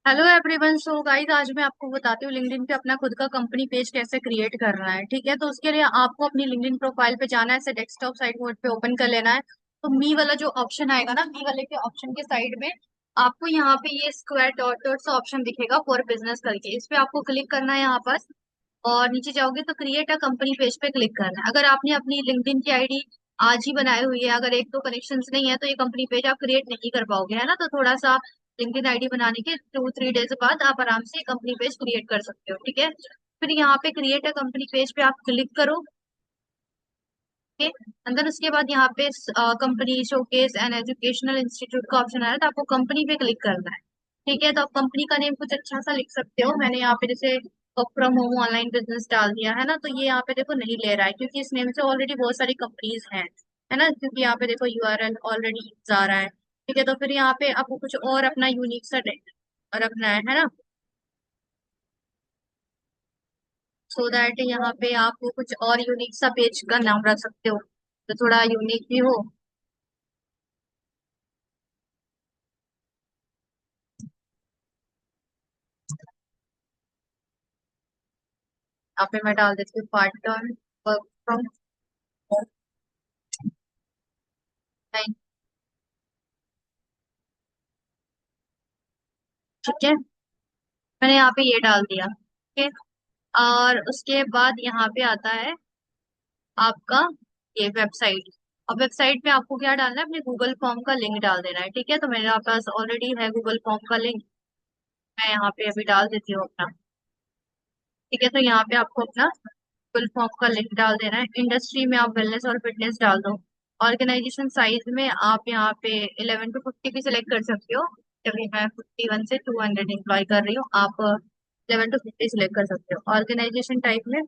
Hello everyone. So guys, आज मैं आपको बताती हूँ लिंक्डइन पे अपना खुद का कंपनी पेज कैसे क्रिएट करना है। ठीक है, तो उसके लिए आपको अपनी लिंक्डइन प्रोफाइल पे जाना है, ऐसे डेस्कटॉप साइड मोड पे ओपन कर लेना है। तो मी वाला जो ऑप्शन आएगा ना, मी वाले के ऑप्शन के साइड में आपको यहाँ पे ये स्क्वायर डॉट डॉट सा ऑप्शन दिखेगा फॉर बिजनेस करके, इस पे आपको क्लिक करना है यहाँ पर। और नीचे जाओगे तो क्रिएट अ कंपनी पेज पे क्लिक करना है। अगर आपने अपनी लिंक्डइन की आईडी आज ही बनाई हुई है, अगर एक दो कनेक्शन नहीं है, तो ये कंपनी पेज आप क्रिएट नहीं कर पाओगे, है ना। तो थोड़ा सा लिंक्डइन आईडी बनाने के 2-3 डेज बाद आप आराम से कंपनी पेज क्रिएट कर सकते हो। ठीक है, फिर यहाँ पे क्रिएट अ कंपनी पेज पे आप क्लिक करो। ओके, अंदर उसके बाद यहाँ पे company showcase and educational institute का ऑप्शन आया, तो आपको कंपनी पे क्लिक करना है। ठीक है, तो आप कंपनी का नेम कुछ अच्छा सा लिख सकते हो। मैंने यहाँ पे जैसे work from home online business डाल दिया है ना, तो ये यहाँ पे देखो नहीं ले रहा है क्योंकि इस नेम से ऑलरेडी बहुत सारी कंपनीज हैं, है ना। क्योंकि यहाँ पे देखो यूआरएल ऑलरेडी यूज आ रहा है। ठीक है, तो फिर यहाँ पे आपको कुछ और अपना यूनिक सा रखना है ना। सो दैट यहाँ पे आप कुछ और यूनिक सा पेज का नाम रख सकते हो, तो थोड़ा यूनिक भी हो। यहाँ पे मैं डाल देती हूँ part time work from home. ठीक है, मैंने यहाँ पे ये डाल दिया। ठीक है, और उसके बाद यहाँ पे आता है आपका ये वेबसाइट। अब वेबसाइट में आपको क्या डालना है, अपने गूगल फॉर्म का लिंक डाल देना है। ठीक है, तो मेरे पास ऑलरेडी है गूगल फॉर्म का लिंक, मैं यहाँ पे अभी डाल देती हूँ अपना। ठीक है, तो यहाँ पे आपको अपना गूगल फॉर्म का लिंक डाल देना है। इंडस्ट्री में आप वेलनेस और फिटनेस डाल दो। ऑर्गेनाइजेशन साइज में आप यहाँ पे 11 to 50 भी सिलेक्ट कर सकते हो। अभी मैं 51 से 200 एम्प्लॉय कर रही हूँ, आप 11 to 50 सिलेक्ट कर सकते हो। ऑर्गेनाइजेशन टाइप में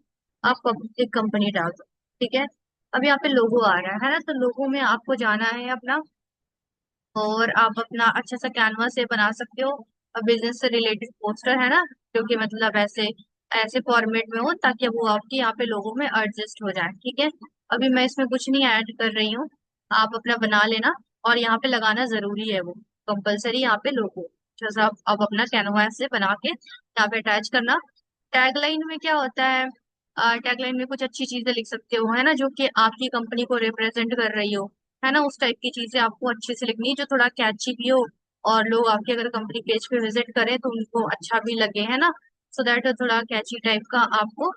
आप पब्लिक कंपनी डाल दो। ठीक है, अब यहाँ पे लोगो आ रहा है ना, तो लोगो में आपको जाना है अपना, और आप अपना अच्छा सा कैनवास से बना सकते हो। बिजनेस से रिलेटेड पोस्टर है ना, जो कि मतलब ऐसे ऐसे फॉर्मेट में हो ताकि वो आपके यहाँ पे लोगों में एडजस्ट हो जाए। ठीक है, अभी मैं इसमें कुछ नहीं ऐड कर रही हूँ, आप अपना बना लेना। और यहाँ पे लगाना जरूरी है वो, कंपलसरी यहाँ पे लोगो। जैसा आप अपना कैनवास से बना के यहाँ पे अटैच करना। टैगलाइन में क्या होता है, टैगलाइन में कुछ अच्छी चीजें लिख सकते हो, है ना, जो कि आपकी कंपनी को रिप्रेजेंट कर रही हो, है ना। उस टाइप की चीजें आपको अच्छे से लिखनी है जो थोड़ा कैची भी हो, और लोग आपके अगर कंपनी पेज पे विजिट करें तो उनको अच्छा भी लगे, है ना। सो दैट थोड़ा कैची टाइप का आपको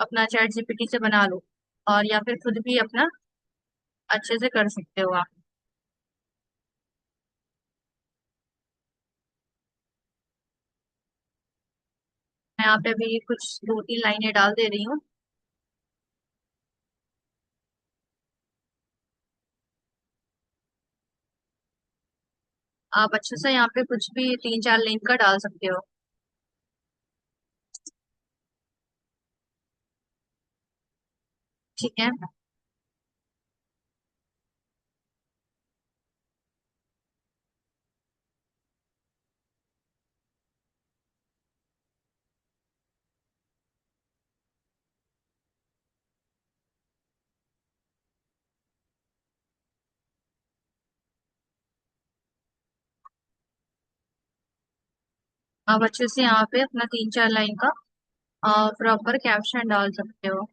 अपना चैट जीपीटी से बना लो, और या फिर खुद भी अपना अच्छे से कर सकते हो आप। मैं यहाँ पे अभी कुछ 2-3 लाइनें डाल दे रही हूँ। आप अच्छे से यहाँ पे कुछ भी 3-4 लिंक का डाल सकते हो। ठीक है, आप अच्छे से यहाँ पे अपना 3-4 लाइन का प्रॉपर कैप्शन डाल सकते हो।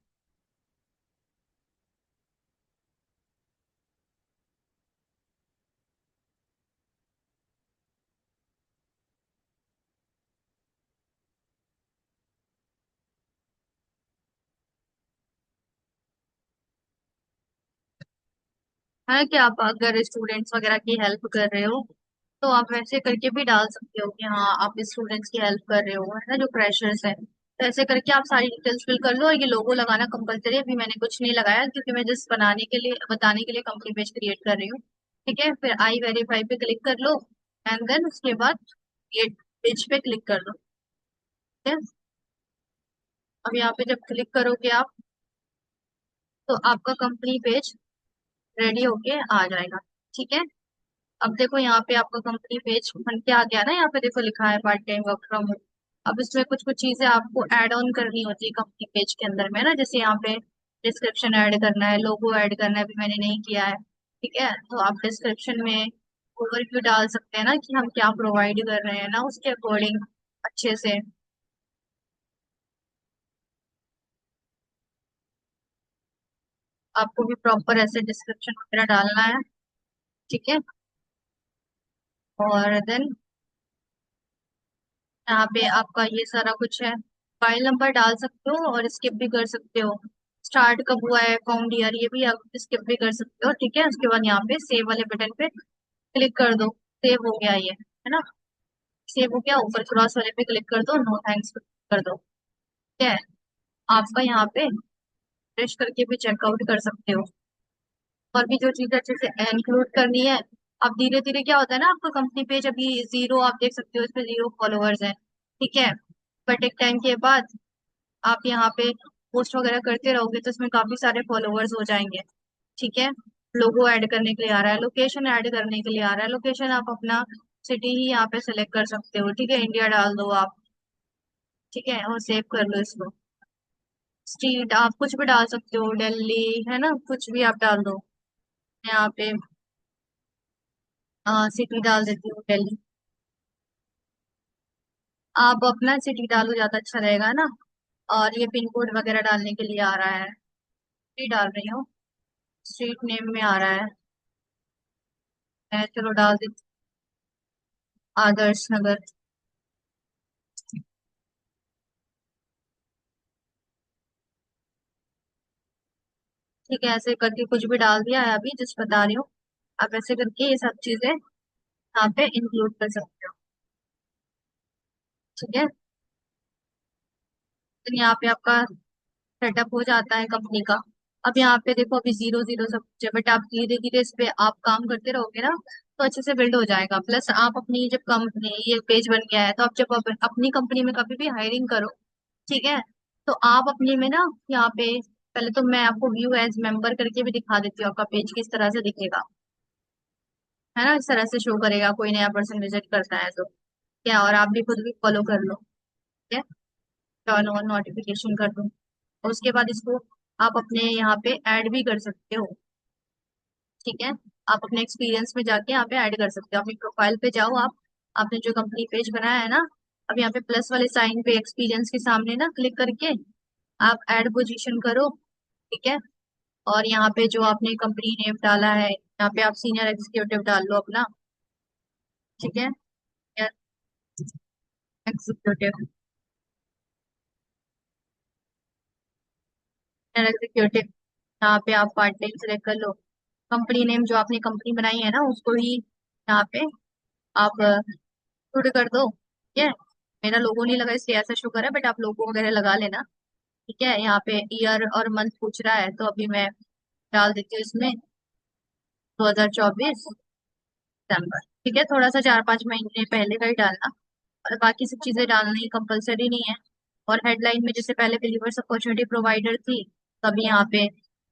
है कि आप अगर स्टूडेंट्स वगैरह की हेल्प कर रहे हो, तो आप वैसे करके भी डाल सकते हो कि हाँ आप स्टूडेंट्स की हेल्प कर रहे हो, है ना, जो फ्रेशर्स है। तो ऐसे करके आप सारी डिटेल्स फिल कर लो, और ये लोगो लगाना कंपलसरी है। अभी मैंने कुछ नहीं लगाया क्योंकि मैं जस्ट बनाने के लिए बताने के लिए कंपनी पेज क्रिएट कर रही हूँ। ठीक है, फिर आई वेरीफाई पे क्लिक कर लो, एंड देन उसके बाद ये पेज पे क्लिक कर लो। ठीक है, अब यहाँ पे जब क्लिक करोगे आप, तो आपका कंपनी पेज रेडी होके आ जाएगा। ठीक है, अब देखो यहाँ पे आपका कंपनी पेज बन के आ गया ना, यहाँ पे देखो लिखा है part time work from home. अब इसमें कुछ कुछ चीजें आपको ऐड ऑन करनी होती है कंपनी पेज के अंदर में ना, जैसे यहाँ पे डिस्क्रिप्शन ऐड करना है, लोगो ऐड करना है, अभी मैंने नहीं किया है। ठीक है, तो आप डिस्क्रिप्शन में ओवरव्यू डाल सकते हैं ना कि हम क्या प्रोवाइड कर रहे हैं ना, उसके अकॉर्डिंग अच्छे से आपको भी प्रॉपर ऐसे डिस्क्रिप्शन वगैरह डालना है। ठीक है। और देन यहाँ पे आपका ये सारा कुछ है, मोबाइल नंबर डाल सकते हो और स्किप भी कर सकते हो। स्टार्ट कब हुआ है, फाउंड ईयर, ये भी आप स्किप भी कर सकते हो। ठीक है, उसके बाद यहाँ पे सेव वाले बटन पे क्लिक कर दो। सेव हो गया ये, है ना। सेव हो गया, ऊपर क्रॉस वाले पे क्लिक कर दो, नो थैंक्स कर दो। ठीक है। आपका यहाँ पे रिफ्रेश करके भी चेकआउट कर सकते हो। और भी जो चीजें अच्छे से इंक्लूड करनी है, अब धीरे धीरे क्या होता है ना, आपका कंपनी पेज अभी जीरो, आप देख सकते हो इसमें 0 फॉलोअर्स है। ठीक है। बट एक टाइम के बाद आप यहाँ पे पोस्ट वगैरह करते रहोगे तो इसमें काफी सारे फॉलोअर्स हो जाएंगे। ठीक है। लोगो ऐड करने के लिए आ रहा है, लोकेशन ऐड करने के लिए आ रहा है, लोकेशन आप अपना सिटी ही यहाँ पे सेलेक्ट कर सकते हो। ठीक है, इंडिया डाल दो आप। ठीक है, और सेव कर लो इसको। स्ट्रीट आप कुछ भी डाल सकते हो, दिल्ली, है ना, कुछ भी आप डाल दो। यहाँ पे सिटी डाल देती हूँ, दिल्ली। आप अपना सिटी डालो, ज्यादा अच्छा रहेगा ना। और ये पिन कोड वगैरह डालने के लिए आ रहा है, सिटी डाल रही हूँ। स्ट्रीट नेम में आ रहा है, मैं चलो डाल देती हूँ, आदर्श नगर। ठीक है, ऐसे करके कुछ भी डाल दिया है, अभी जिस बता रही हूँ। आप ऐसे करके ये सब चीजें यहाँ पे इंक्लूड कर सकते हो। ठीक है। तो यहाँ पे आपका सेटअप हो जाता है कंपनी का। अब यहाँ पे देखो, अभी 0 0 सब कुछ है, बट आप धीरे धीरे इस पे आप काम करते रहोगे ना, तो अच्छे से बिल्ड हो जाएगा। प्लस आप अपनी जब कंपनी, ये पेज बन गया है, तो आप जब अपनी कंपनी में कभी भी हायरिंग करो, ठीक है, तो आप अपनी में ना, यहाँ पे पहले तो मैं आपको व्यू एज मेंबर करके भी दिखा देती हूँ, आपका पेज किस तरह से दिखेगा। है ना, इस तरह से शो करेगा, कोई नया पर्सन विजिट करता है तो क्या, और आप भी खुद भी फॉलो कर लो। ठीक है, टर्न ऑन नोटिफिकेशन कर दो। और उसके बाद इसको आप अपने यहाँ पे ऐड भी कर सकते हो। ठीक है। आप अपने एक्सपीरियंस में जाके यहाँ पे ऐड कर सकते हो, अपनी प्रोफाइल पे जाओ आप, आपने जो कंपनी पेज बनाया है ना, अब यहाँ पे प्लस वाले साइन पे एक्सपीरियंस के सामने ना क्लिक करके आप ऐड पोजीशन करो। ठीक है। और यहाँ पे जो आपने कंपनी नेम डाला है, यहाँ पे आप सीनियर एग्जीक्यूटिव डाल लो अपना। ठीक है, एग्जीक्यूटिव, सीनियर एग्जीक्यूटिव। यहाँ पे आप पार्ट टाइम सेलेक्ट कर लो। कंपनी नेम जो आपने कंपनी बनाई है ना, उसको ही यहाँ पे आप पुट कर दो। ठीक है। मेरा लोगो नहीं लगा इसलिए ऐसा शो कर रहा है, बट आप लोगो वगैरह लगा लेना। ठीक है। यहाँ पे ईयर और मंथ पूछ रहा है, तो अभी मैं डाल देती हूँ इसमें 2024 दिसंबर। ठीक है, थोड़ा सा 4 5 महीने पहले का ही डालना। और बाकी सब चीजें डालना ही कंपलसरी नहीं है। और हेडलाइन में जैसे पहले बिलीवर्स अपॉर्चुनिटी प्रोवाइडर थी, तभी यहाँ पे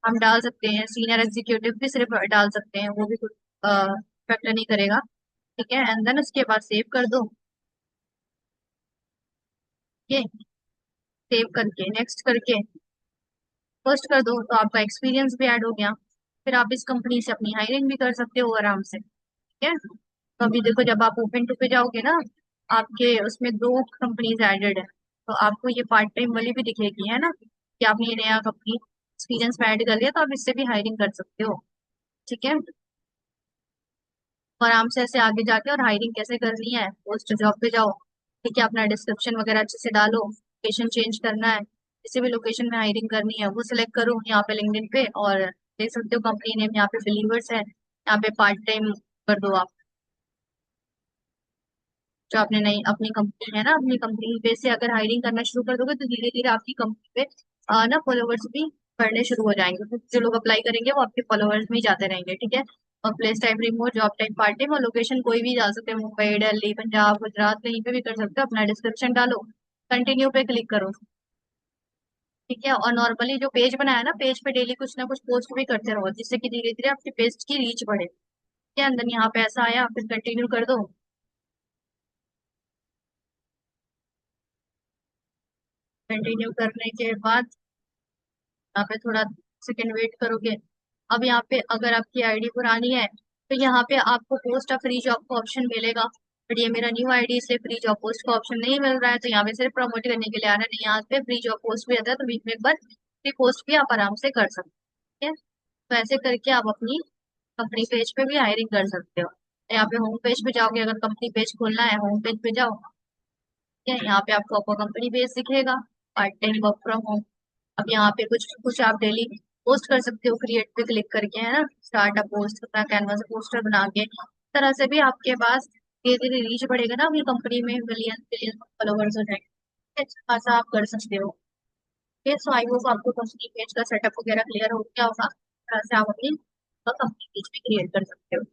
हम डाल सकते हैं सीनियर एग्जीक्यूटिव भी, सिर्फ डाल सकते हैं, वो भी कुछ फैक्टर नहीं करेगा। ठीक है, एंड देन उसके बाद सेव कर दो। ठीक है, सेव करके नेक्स्ट करके पोस्ट कर दो, तो आपका एक्सपीरियंस भी ऐड हो गया। फिर आप इस कंपनी से अपनी हायरिंग भी कर सकते हो आराम से। ठीक है। तो अभी देखो, जब आप ओपन टू पे जाओगे ना, आपके उसमें 2 कंपनीज एडेड है, तो आपको ये पार्ट टाइम वाली भी दिखेगी, है ना, कि आपने ये नया कंपनी एक्सपीरियंस में ऐड कर लिया, तो आप इससे भी हायरिंग कर सकते हो। ठीक है। तो आराम से ऐसे आगे जाके और हायरिंग कैसे करनी है, पोस्ट जॉब पे जाओ। ठीक है, अपना डिस्क्रिप्शन वगैरह अच्छे से डालो, लोकेशन चेंज करना है, किसी भी लोकेशन में हायरिंग करनी है वो सिलेक्ट करो यहाँ पे लिंक्डइन पे, और देख सकते हो कंपनी नेम यहाँ पे बिलीवर्स है, यहाँ पे पार्ट टाइम कर दो आप। जो आपने नई अपनी कंपनी है ना, अपनी कंपनी पे से अगर हायरिंग करना शुरू कर दोगे, तो धीरे धीरे आपकी कंपनी पे ना फॉलोवर्स भी बढ़ने शुरू हो जाएंगे, क्योंकि जो लोग अप्लाई करेंगे वो आपके फॉलोवर्स में ही जाते रहेंगे। ठीक है। और place type remote, job type part time, और लोकेशन कोई भी जा सकते हैं, मुंबई, दिल्ली, पंजाब, गुजरात, कहीं पे भी कर सकते हो। अपना डिस्क्रिप्शन डालो, कंटिन्यू पे क्लिक करो। ठीक है। और नॉर्मली जो पेज बनाया ना, पेज पे डेली कुछ ना कुछ पोस्ट भी करते रहो, जिससे कि धीरे धीरे आपकी पेज की रीच बढ़े। ठीक है, अंदर यहाँ पे ऐसा आया, फिर कंटिन्यू कर दो। कंटिन्यू करने के बाद यहाँ पे थोड़ा सेकंड वेट करोगे। अब यहाँ पे अगर आपकी आईडी पुरानी है, तो यहाँ पे आपको पोस्ट फ्री जॉब का ऑप्शन मिलेगा, बट ये मेरा न्यू आईडी इसलिए फ्री जॉब पोस्ट का ऑप्शन नहीं मिल रहा है, तो यहाँ पे सिर्फ प्रमोट करने के लिए आ रहा है, नहीं यहाँ पे फ्री जॉब पोस्ट भी आता है, तो वीक में एक बार फ्री पोस्ट भी आप आराम से कर सकते हैं। तो ऐसे करके आप अपनी कंपनी पेज पे भी हायरिंग कर सकते हो। यहाँ पे होम पेज पे जाओगे, अगर कंपनी पेज खोलना है होम पेज पे जाओ, ठीक है, यहाँ पे आपको आपका कंपनी पेज दिखेगा, part time work from home. अब यहाँ पे कुछ कुछ आप डेली पोस्ट कर सकते हो, क्रिएट पे क्लिक करके, है ना, स्टार्ट अ पोस्ट, अपना कैनवास पोस्टर बना के, इस तरह से भी आपके पास धीरे धीरे रीच बढ़ेगा ना, अपनी कंपनी में मिलियन मिलियन फॉलोवर्स हो जाएंगे, अच्छा खासा आप कर सकते हो। ये सो आई होप आपको कंपनी पेज का सेटअप वगैरह क्लियर हो गया होगा, इस तरह से आप अपनी कंपनी पेज भी क्रिएट कर सकते हो।